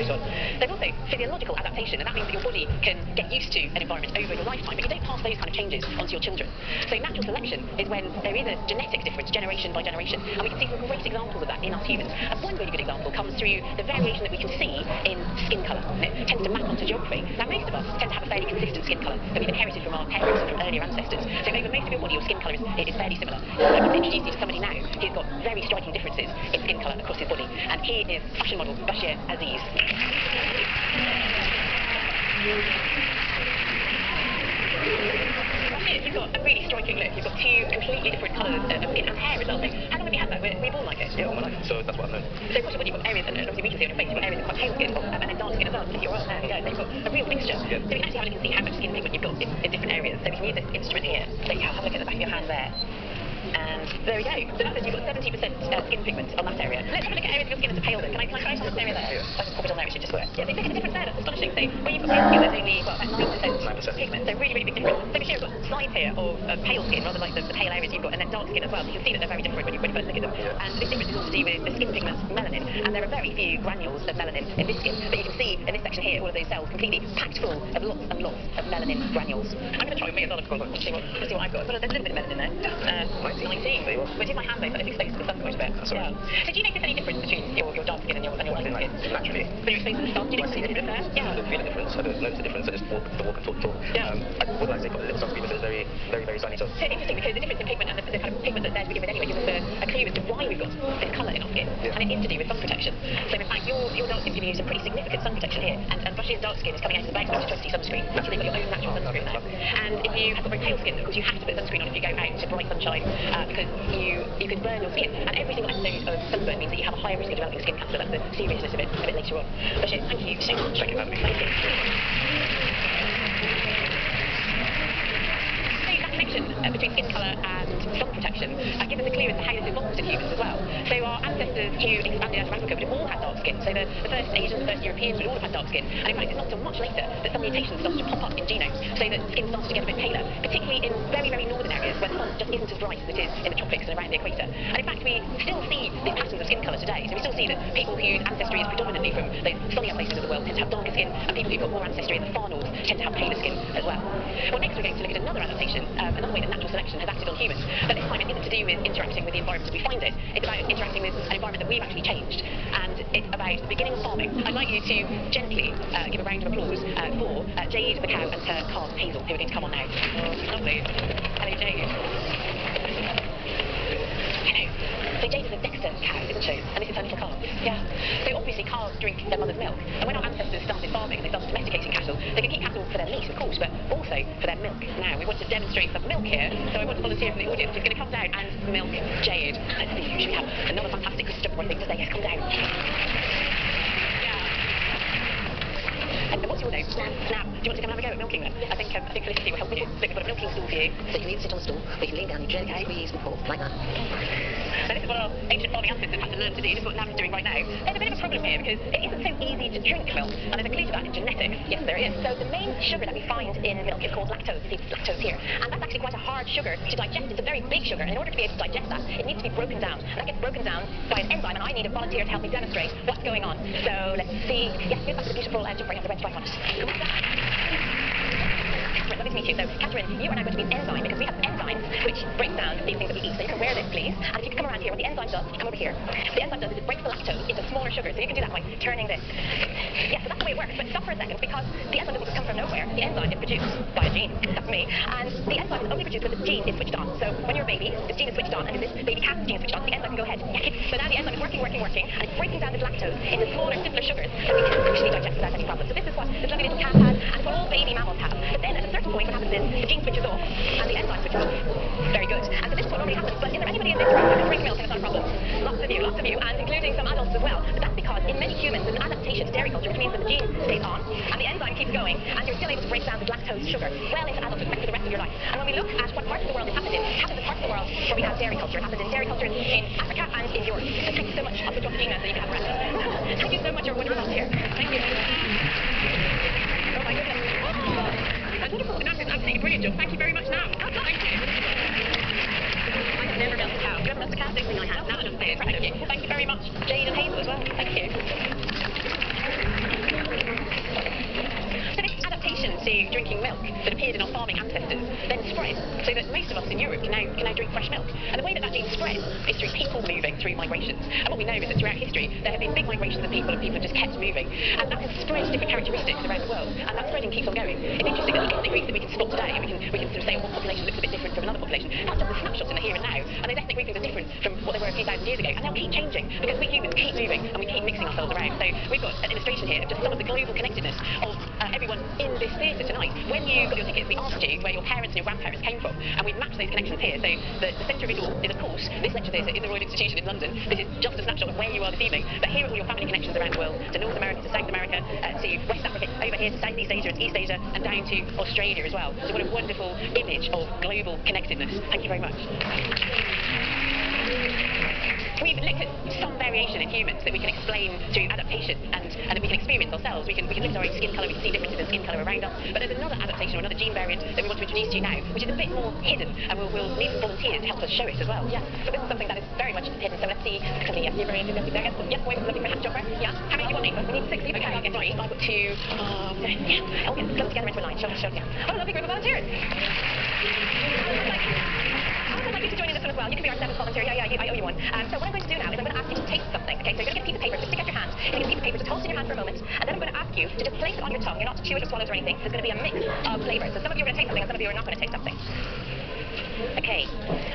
later on. There's also physiological adaptation, and that means that your body can get used to an environment over your lifetime, but you don't pass those kind of changes onto your children. So natural selection is when there is a genetic difference, generation by generation, and we can see some great examples of that in us humans. And one really good example comes through the variation that we can see in skin colour. It tends to map onto geography. Now, most of us tend to have a fairly consistent skin colour that we've inherited from our parents and from earlier ancestors. So over most of your body, your skin colour is fairly similar. I can introduce you to somebody now who's got very striking differences in skin colour across his body, and he is fashion model Bashir Aziz. You've got a really striking look. You've got two completely different colours of skin and hair as well. How long have you had that? Were you born like it? Yeah, all my life. So that's what I've known. So across your body, you've got areas, and obviously we can see on your face, you've got areas of quite pale skin, and then dark skin as well. Look at your arm there. Yeah, so you've got a real mixture. Yeah. So we can actually have a look and see how much skin pigment you've got in different areas. So we can use this instrument here. There you go. Have a look at the back of your hand there. And there we go. So that says you've got 70% skin pigment on that area. Let's have a look at areas of your skin that's pale then. Can I try this area there? Yeah. If I just pop it on there, it should just work. Yeah, so look at the difference there. That's astonishing. So where you've got pale skin, there's only, well, about 9% pigment. So really, really big difference. So Bashir, you've got slides here of pale skin, rather like the pale areas you've got, and then dark skin as well. So you can see that they're very different when you first look at them. Yeah. And this difference is all to do with the skin pigment melanin. And there are very few granules of melanin in this skin. But you can see in this section here, all of those cells completely packed full of lots and lots of melanin granules. I'm going to try with me as well, of course, to see what I've got. But there's a little bit of melanin in there. 19. Which is my hand though, so it's exposed to the sun quite a bit. That's right. Yeah. So do you notice any difference between your dark skin and your light skin? Naturally. When you're exposed to the sun, do you notice any difference there? I don't feel a difference. I don't notice a difference. I just walk and talk. Yeah. I would like to take a little sunscreen, but it's very, very, very sunny. So interesting, because the difference in pigment and the kind of pigment that's there to begin with anyway gives us a clue as to why we've got this colour in our skin. Yeah. And it is to do with sun protection. So in fact, your dark skin is giving you some pretty significant sun protection here. And Bashir's dark skin is coming out of about 20 sunscreen. Naturally, you've got your own natural sunscreen there. And if you have got very pale skin, of course, you have to put sunscreen on if you go out into bright sunshine, because you could burn your skin. And every single episode of sunburn means that you have a higher risk of developing skin cancer. That's the seriousness of it a bit later on. Bashir, thank you so much. thank you for having me. Thank you. That connection between skin colour and sun protection gives us a clue as to how this evolved in humans as well. So our ancestors who expanded out of Africa would have all had dark skin. So the first Asians, the first Europeans would all have had dark skin. And in fact, it's not until much later that some mutations started to pop up in genomes, so that skin started to get a bit paler, particularly in very, very northern areas where the sun just isn't as bright as it is in the tropics and around the equator. And in fact, we still see these patterns of skin colour today. So we still see that people whose ancestry is predominantly from those sunnier places of the world tend to have darker skin, and people who've got more ancestry in the far north tend to have paler skin as well. Well, next we're going to look at another adaptation, another way that natural selection has acted on humans. But this time it isn't to do with interacting with the environment as we find it. It's about interacting with an environment that we've actually changed. And it's about the beginning of farming. I'd like you to gently give a round of applause for Jade the cow and her calf Hazel, who are going to come on now. Lovely. Hello, Jade. So Jade is a Dexter cow, isn't she? And this is her little calf. Yeah. So obviously calves drink their mother's milk. And when our ancestors started farming and they started domesticating cattle, they could keep cattle for their meat, of course, but also for their milk. Now, we want to demonstrate some milk here, so I want a volunteer from the audience who's going to come down and milk Jade. Let's see, should we have another fantastic Christopher thing to say? Yes, come down. And what's your name? Snap. Snap. Do you want to come and have a go at milking then? I think Felicity will help you. So we've got a milking stool for you. So you can either sit on the stool, or you can lean down, you gently squeeze and pull, like that. So this is what our ancient farming ancestors had to learn to do. This is what Nav's doing right now. There's a bit of a problem here because it isn't so easy to drink milk, and there's a clue to that in genetics. Yes, there is. So the main sugar that we find in milk is called lactose. You see lactose here. And that's actually quite a hard sugar to digest. It's a very big sugar, and in order to be able to digest that, it needs to be broken down. And that gets broken down by an enzyme, and I need a volunteer to help me demonstrate what's going on. So let's see. Yes, here's back to the beautiful jump right on the red stripe on it. Come on. Right, lovely to meet you. So, Catherine, you are now going to be an enzyme because we have enzymes which break down these things that we eat. So you can wear this, please. And if you can come around here, what the enzyme does, come over here. What the enzyme does is it breaks the lactose into smaller sugars. So you can do that by turning this. Yeah, so that's the way it works. But stop for a second, because the enzyme doesn't just come from nowhere. The enzyme is produced by a gene. That's me. And the enzyme is only produced when the gene is switched on. So when you're a baby, this gene is switched on, and if this baby cat's gene is switched on, the enzyme can go ahead. So now the enzyme is working, and it's breaking down this lactose into smaller, simpler sugars that we can actually digest without any problem. So this is what this lovely little cat has, and it's what all baby mammals have. But then at a certain point, what happens is the gene switches off, and the enzyme switches off. Very good. And so this is what normally happens. But is there anybody in this room who can drink milk and it's not a problem? Lots of you, and including some adults as well. But that's because in many humans, there's an adaptation to dairy culture, which means that the gene stays on, and the enzyme keeps going, and you're still able to break down the lactose sugar well into adulthood for the rest of your life. And when we look at what parts of the world it happens in, it happens in parts of the world where we have dairy culture. It happens in dairy culture in Africa and in Europe. So thank you so much. I'll put you on the gene now so you can have a rest. Thank you so much. You're a wonderful volunteer. Thank you. Oh my goodness. That's wonderful. That's an absolutely brilliant job. Thank you very much now. Thank you. I have never milked a cow. You ever milked a cow? I don't think I have. Now I just say it. Thank you. Thank you very much, Jade and Hazel as well. Thank you. to drinking milk that appeared in our farming ancestors then spread, so that most of us in Europe can now drink fresh milk. And the way that that gene spread is through people moving through migrations. And what we know is that throughout history, there have been big migrations of people, and people have just kept moving. And that has spread different characteristics around the world, and that spreading keeps on going. It's interesting that ethnic groups that we can spot today, and we can sort of say, oh, one population looks a bit different from another population. That's just a snapshot in the here and now, and those ethnic groupings are different from what they were a few thousand years ago, and they'll keep changing, because we humans keep moving, and we keep mixing ourselves around. So we've got an illustration here of just some of the global connectedness of everyone in this theatre tonight. When you got your tickets, we asked you where your parents and your grandparents came from, and we've matched those connections here. So the centre of it all is, of course, this lecture theatre is the Royal Institution in London. This is just a snapshot of where you are this evening, but here are all your family connections around the world, to North America, to South America, to West Africa, over here to Southeast Asia and East Asia, and down to Australia as well. So what a wonderful image of global connectedness. Thank you very much. We've looked at some variation in humans that we can explain through adaptation and that we can experience ourselves. We can look at our own skin colour, we can see differences in skin colour around us, but there's another adaptation or another gene variant that we want to introduce to you now, which is a bit more hidden, and we'll need some volunteers to help us show it as well. Yeah, so this is something that is very much hidden, so let's see. Okay, yeah, you're very enthusiastic there. Yes, boy, looking for a hat jumper. Yeah, how many do you want, Nathan? We need 60. Okay, I'll get right. I've got two. Yeah, okay, let's go together into a line. Show, yeah. What a lovely group of volunteers. I'd like you to join in this one as well. You can be our 7th volunteer. Yeah, I owe you one. So what I'm going to do now is I'm going to ask you to taste something. Okay, so you're going to get a piece of paper, just stick out your hand, and you get a piece of paper, just hold it in your hand for a moment, and then I'm going to ask you to just place it on your tongue. You're not to chew it or swallow it or anything. There's going to be a mix of flavours. So some of you are going to taste something, and some of you are not going to taste something. Okay,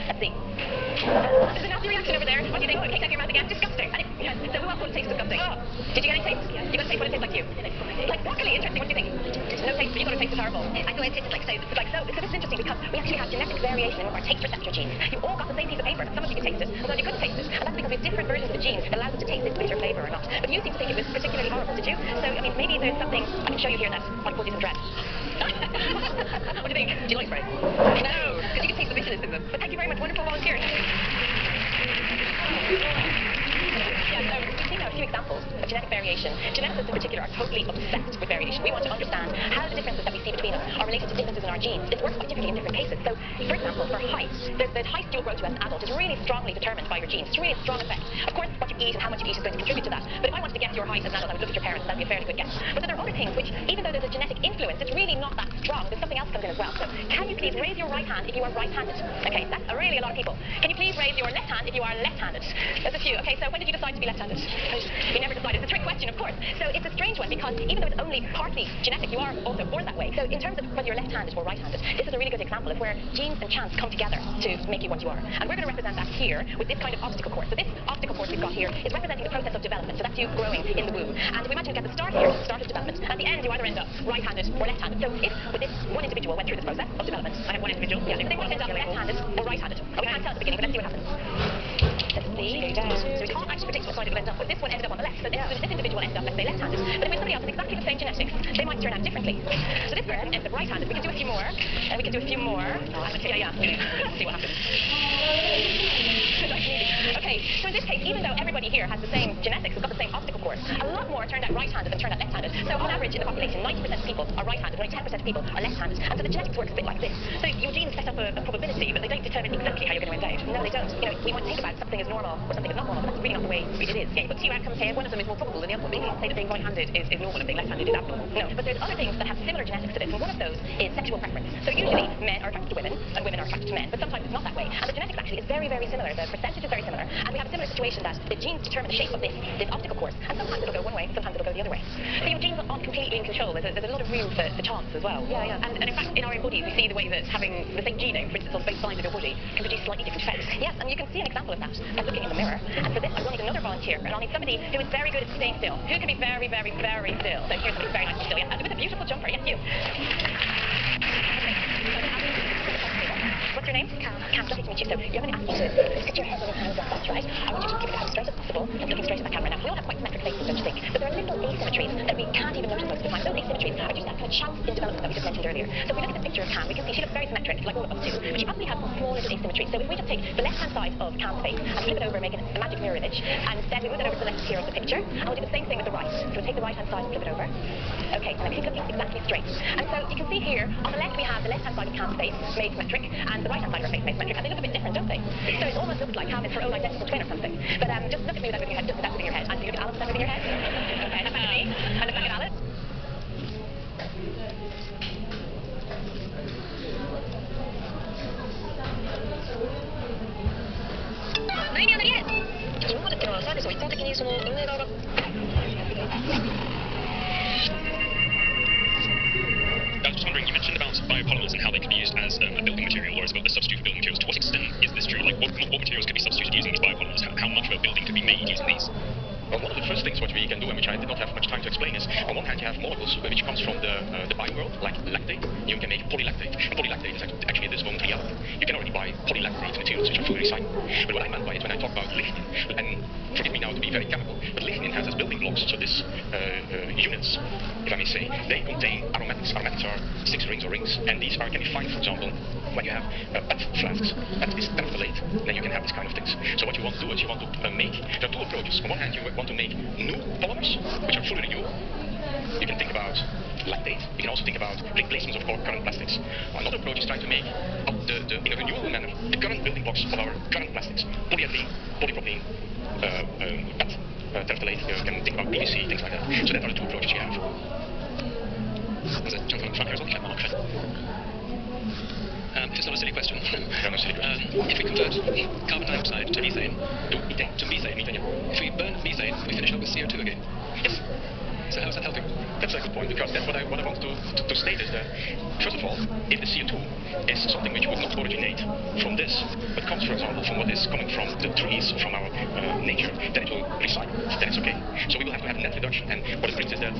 let's see. There's a nasty reaction over there. What do you think? Oh, it caked out your mouth again. Disgusting. So who else wants to taste disgusting? Oh, did you get any taste? Yeah. You got to taste what it tastes like to you? Like broccoli. Interesting. What do you think? No taste, but you got to taste it horrible. I thought it tasted like so. It's like so. So this is interesting because we actually have genetic variation in our taste receptor genes. You all got the same piece of paper. Some of you can taste it, and some of you couldn't taste it. And that's because we have different versions of the genes that allow us to taste this bitter flavour or not. But you seem to think it was particularly horrible, did you? So, I mean, maybe there's something I can show you here that might cause you some dread. What do you think? Do you like bread? No, because you can taste the bitterness in them. But thank you very much, wonderful volunteering. Yeah, so we've seen now a few examples of genetic variation. Geneticists in particular are totally obsessed with variation. We want to understand how the differences that we see between us are related to differences in our genes. It works quite differently in different cases. So, for example, for height, the height you will grow to as an adult is really strongly determined by your genes. It's really a strong effect. Of course, what you eat and how much you eat is going to contribute to that. But if I wanted to guess your height as an adult, I would look at your parents, and that would be a fairly good guess. But there are other things which, even though there's a genetic influence, it's really not that strong. There's something else comes in as well. So, can you please raise your right hand if you are right-handed? Okay, that's really a lot of people. Can you please raise your left hand if you are left-handed? There's a few. Okay, so when did you decide to be left-handed? You never decided. It's a trick question, of course. So it's a strange one because even though it's only partly genetic, you are also born that way. So in terms of whether you're left-handed or right-handed, this is a really good example of where genes and chance come together to make you what you are. And we're going to represent that here with this kind of obstacle course. So this obstacle course we've got here is representing the process of development. So that's you growing in the womb. And we imagine at the start here, the start of development. At the end, you either end up right-handed or left-handed. So if with this one individual went through this process of development, I have one individual. Yeah, if they want to end up left-handed or right-handed. We can't tell at the beginning, but let's see what happens. Let's see. So we can't actually predict what side it will end up. But this one ended up on the left. So this individual ended up, let's say, left-handed. But if it's somebody else with exactly the same genetics, they might turn out differently. So this person ended up right-handed. We can do a few more. We can do a few more. Yeah. Let's see what happens. Okay, so in this case, even though everybody here has the same genetics, has got the same obstacle course, a lot more turned out right-handed than turned out left-handed. So on average in the population, 90% of people are right-handed, only 10% of people are left-handed. And so the genetics works a bit like this. So your genes set up a probability, but they don't determine exactly how you're going to end out. No, they don't. You know, we might think about something as normal or something as not normal, but that's really not the way it is. Yeah, you've got two outcomes here. One of them is more probable than the other one. You can't say that being right-handed is normal and being left-handed is abnormal. No, but there's other things that have similar genetics to this, and one of those is sexual preference. So usually men are attracted to women, and women are attracted to men, but sometimes it's not that way. And the genetics actually is very, very similar. The percentage is very similar, and we have a similar situation that the genes determine the shape of this obstacle course, and sometimes it'll go one way, sometimes it'll go the other way. So your genes aren't completely in control. There's a lot of room for chance as well. Yeah. And in fact, in our own bodies, we see the way that having the same genome, for instance, on both sides of your body, can produce slightly different effects. Yes, and you can see an example of that by looking in the mirror. And for this, I will need another volunteer, and I'll need somebody who is very good at staying still. Who can be very, very, very still? So here's somebody very nice and still. Yeah, with a beautiful jumper. Yes, you. What's your name? Cam. Cam, lovely to meet you. So you're going to ask you to sit your head on your hands up, that's right. I want you to keep it as straight as possible, and looking straight at that camera. Now, we all have quite symmetric faces, don't you think? But there are little asymmetries that we can't even notice most of the time. Those asymmetries are just that kind of chance in development that we just mentioned earlier. So if we look at the picture of Cam, we can see she looks very symmetric, like all of us do. But she probably has some small little asymmetries. So if we just take the left-hand side of Cam's face and flip it over, making a magic mirror image, and instead we move it over to the left here of the picture, and we'll do the same thing with the right. So we'll take the right-hand side and flip it over. Okay, and then keep looking exactly straight. And so you can see here, on the left we have the left-hand side of Cam's face made symmetric, and the right-hand side of her face made symmetric, and they look a bit different, don't they? So it almost looks like Cam is her own identical twin or something. But just look at me without moving your head, just without moving your head. And you look at Alice without moving your head. Okay, and look back at me, and look back at Alice. biopolymers and how they could be used as a building material or as a substitute for building materials. To what extent is this true? Like, what materials could be substituted using these biopolymers? How much of a building could be made using these? Well, one of the first things what we can do, and which I did not have much time to explain, is on one hand you have molecules which comes from the bio world, like lactate. You can make polylactate. And polylactate is actually at this moment reality. You can already buy polylactate materials which are fully recycled. But what I meant by it when I talk about lignin, and forgive me now to be very chemical, but lignin has as building blocks, so this units, if I may say, they contain aromatics. Aromatics are 6 rings or rings, and these can be found, for example, when you have PET flasks, that is terephthalate, then you can have these kind of things. So what you want to do is you want to there are 2 approaches. On one hand, you want to make new polymers, which are fully renewable. You can think about lactate. You can also think about replacements of current plastics. Another approach is trying to make in a renewable manner the current building blocks of our current plastics: polyethylene, polypropylene, PET, terephthalate. You can think about PVC, things like that. So that are the 2 approaches you have. There's a gentleman in front here as well. Just not a silly question. If we convert carbon dioxide to methane, methane, if we burn methane, we finish up with CO2 again. Yes. So how is that helping? That's a good point, because that's what I want to state is that, first of all, if the CO2 is something which would not originate from this, but comes, for example, from what is coming from the trees, from our nature, then it will recycle, then it's okay. So we will have to have net reduction, and what it brings is that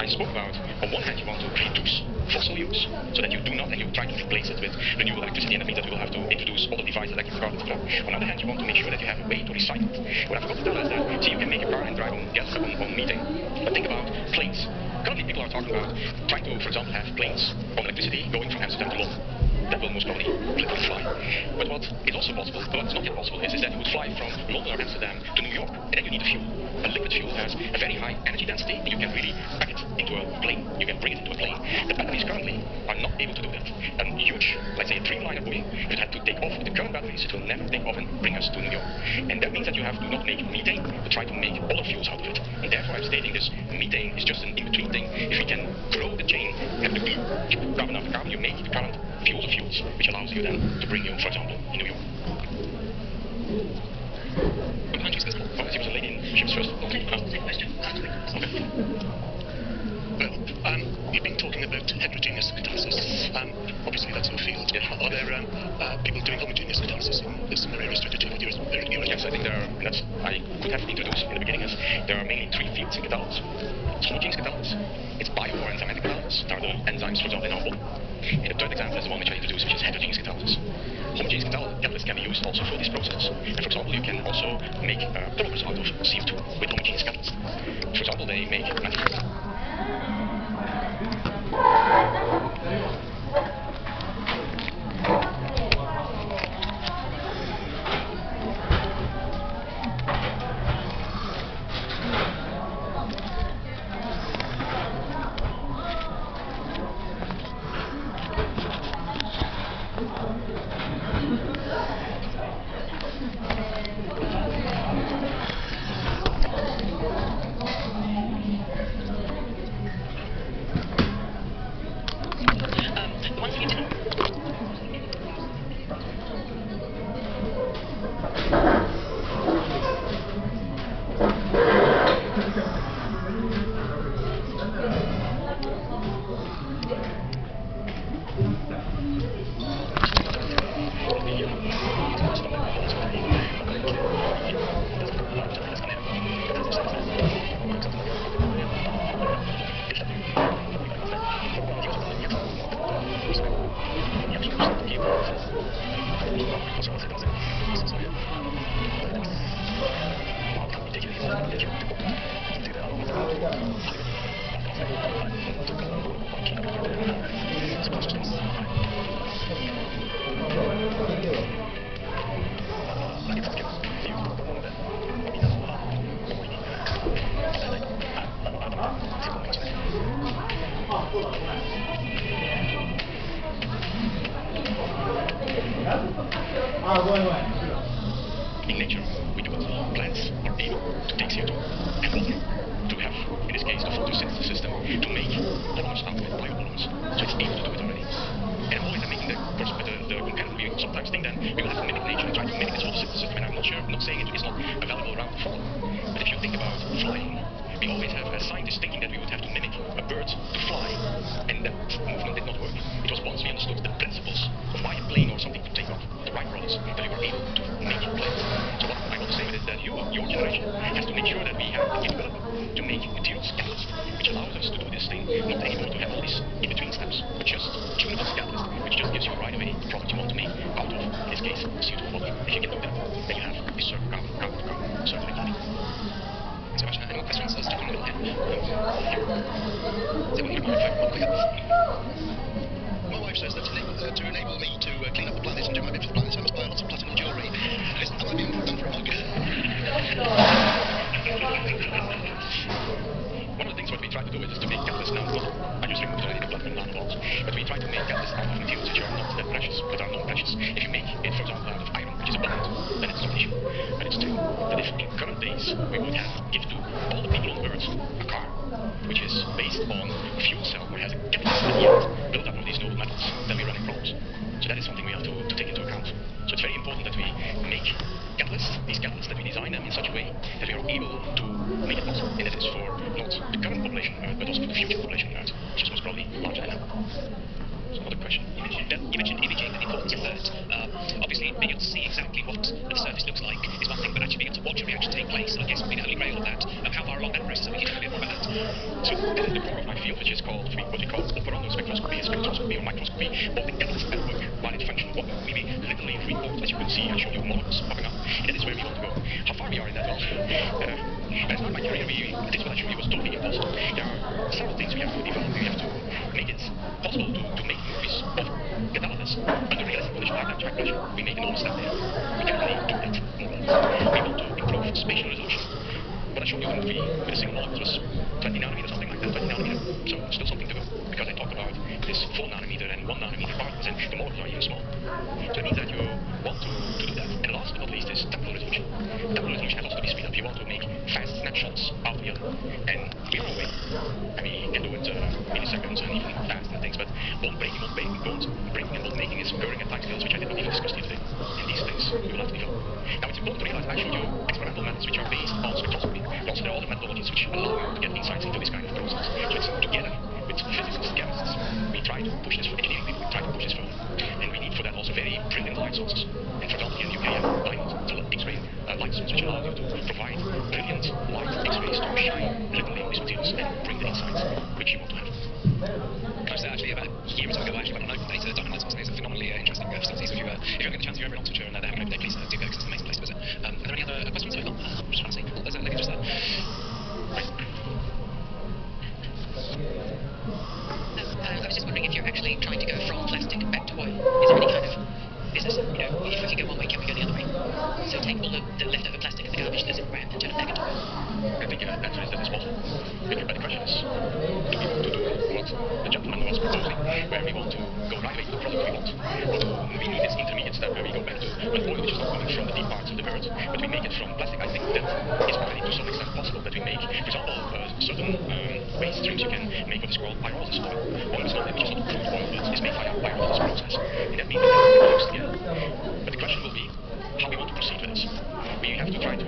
I spoke about, on one hand you want to reduce fossil use, so that you do not, and you try to replace it with renewable electricity, and that means that we will have to introduce all the devices, electric cars, etc. On the other hand, you want to make sure that you have a way to recycle it. What I forgot to tell is that, see, you can make a car and drive on gas, on methane, but think about planes. Currently people are talking about trying to, for example, have planes on electricity going from Amsterdam to London. That will most probably fly. But what is also possible, but what's not yet possible, is that you would fly from London or Amsterdam to New York, and then you need a fuel. A liquid fuel has a very high energy density, and you can really pack it into a plane. You can bring it into a plane. The batteries currently are not able to do that. A huge, let's say a Dreamliner buoy, if it had to take off with the current batteries, it will never take off and bring us to New York. And that means that you have to not make methane, but try to make other fuels out of it. And therefore I'm stating this, methane is just an in-between thing. If we can grow the chain, have the glue, carbon after carbon, you make the current fuels of fuels, which allows you then to bring you, for example, in New York. What country is this for? Well, she was a lady in ships first. Okay. Well, you've been talking about heterogeneous catalysis. Obviously that's your field. Yeah. Are there people doing homogeneous catalysis in this area restricted to your Yes, I think there are, and that's, I could have introduced in the beginning, is there are mainly 3 fields in catalysis. It's homogeneous catalysis, it's bio or enzymatic catalysis. There are the enzymes, for example, in our body. And the third example is the one which I introduced, which is heterogeneous catalysis. Homogeneous catalysts can be used also for these processes. And for example, you can also make polymers out of CO2 with homogeneous catalysts. For example, they make the one thing you didn't. In nature, we do it. Plants are able to take CO2 and water to have, in this case, the photosynthesis system to make polymers out of it, biopolymers. So it's able to do it already. And always I'm making the comparison. We sometimes think that we will have to mimic nature and try to mimic this photosynthesis system. And I'm not saying it is not available around the fall. But if you think about flying, we always have scientists thinking that we would have to mimic a bird to fly, and that movement did not work. It was once we understood So what you might find one quicker. My wife says that to enable me to clean up the planet and do my bit for the planet, I must buy lots of platinum jewellery. Listen, am I being done for a mug? One of the things what we try to do is to make catalysts non-volatile. I just removed already the platinum nanobots, but we try to make catalysts out of materials which are not that precious, but are non-precious. If you make it, for example, out of iron, which is abundant, then it's not an issue. But it's true that if in current days we would have give to all the people on Earth a car, which is based on a fuel cell or has a catalyst at the end, built up of these noble metals, then we run into problems. So that is something we have to take into account. So it's very important that we make catalysts, these catalysts, that we design them in such a way that we are able to make it possible. And that is for not the current population on Earth, but also for the future population on Earth, which is most probably larger than now. So another question. You mentioned imaging and the importance of that. Obviously, being able to see exactly what the surface looks like is one thing, but actually being able to watch a reaction take place, I guess, would be the holy grail of that. How far along that process are we? Can you tell me a bit more about that? So this is the core of my field, which is called what we call operando spectroscopy, spectroscopy or microscopy of the catalyst at work while it functions. What we literally report, as you can see, I show you molecules popping up, and that is where we want to go. How far we are in that, well, as in my career, this what I showed you was totally impossible. There are several things we have to develop. We have to make it possible to make movies of catalysis under realistic conditions, high temperature, high pressure. We make an enormous step there. We can only do that more or less. We want to improve spatial resolution. What I showed you in the movie with a single molecule was 20 nanometer, something like that, 20 nanometer. So still something to go, because I talked about this 4 nanometer and 1 nanometer particles, and the molecules are even small. So it means that you want to do that. And last but not least is temporal resolution. Temporal resolution has also to be speed up. You want to make fast snapshots out of the other. And we are on our way. I mean, you can do it milliseconds and even faster things, but bond breaking and bond making is occurring at time scales which I did not even discuss here today. And these things we will have to develop. Now it's important to realize I showed you experimental methods which are based on spectroscopy. Also there are other methodologies which allow you to get insights into this kind of process. So it's together with physicists, chemists, we try to push this for engineering people, we try to push this further. And we need for that also very brilliant light sources. And for example here in the UK you have diamond X-ray light source which allows you to provide brilliant light X-rays to shine literally on these materials and bring the insights which you want to have. Can I say, actually, about a year or so ago, I actually went on open data. Diamond Light Source is a phenomenally interesting facility. So if you ever get the chance, if you're ever in Oxfordshire and they're having an open day, please do go, because it's an amazing place to visit. Are there any other questions? I've got, just trying to see. There's a lady just there. I was just wondering if you're actually trying to go from plastic back to oil. Is there any kind of business, if we can go one way, can we go the other way? So take all the leftover plastic and the garbage that's in the ground and turn it back into oil. I think the answer is that it's possible. But the question is, do we want to do what the gentleman was proposing, where we want to go right away to the product we want, or do we do this intermediate step where we go back to an oil which is not coming from the deep parts of the earth, but we make it from plastic? I think that is already to some extent possible, that we make, for example, certain waste streams you can make what is called pyrolysis oil, which is not crude oil, but is made via a pyrolysis process, and that means that it works together. But the question will be how we want to proceed with this. We have to try to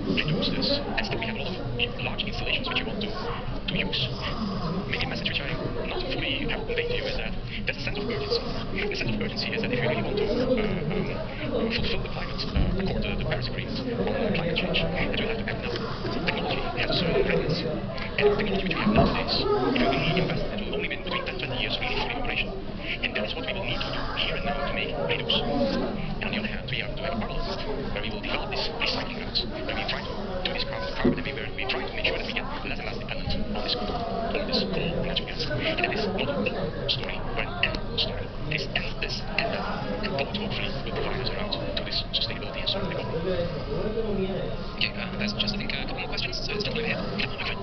reduce this, and still we have a lot of large installations which you want to use. Maybe a message which I not fully have conveyed to you is that there's a sense of urgency. The sense of urgency is that if you really want to fulfill the climate accord, the Paris Agreement on climate change, that you have to act now. Technology has a certain readiness, and the technology which we have nowadays, if you really invest, it will only be between 10 and 20 years really fully operational. And that is what we will need to do here and now to make reduce. And on the other hand, we have to have a parallel path where we will develop this recycling routes, where we try to do this carbon everywhere. We try to make sure that we get less and less dependent on this coal or this coal and natural gas. And that is not a story, but an end story. This ends this and that. And both hopefully will provide us a route to this sustainability and circular economy. Okay, there's just, I think, a couple more questions. So it's gentleman over here. Okay.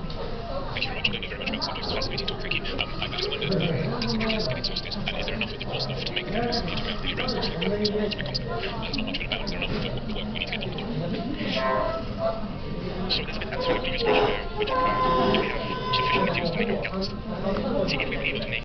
Thank you very much. I learned very much about the subject. It's fascinating talk. Thank you. I just wondered, does the catalyst get exhausted? And is there enough of the course enough to make the catalyst computing out really rare stuff like platinum? It's my concept. There's not much of it about. Is there enough for the work we need to get done with them? So that's a bit answering the previous question where we talked about, do we have sufficient materials to make our catalyst? See, if we were able to make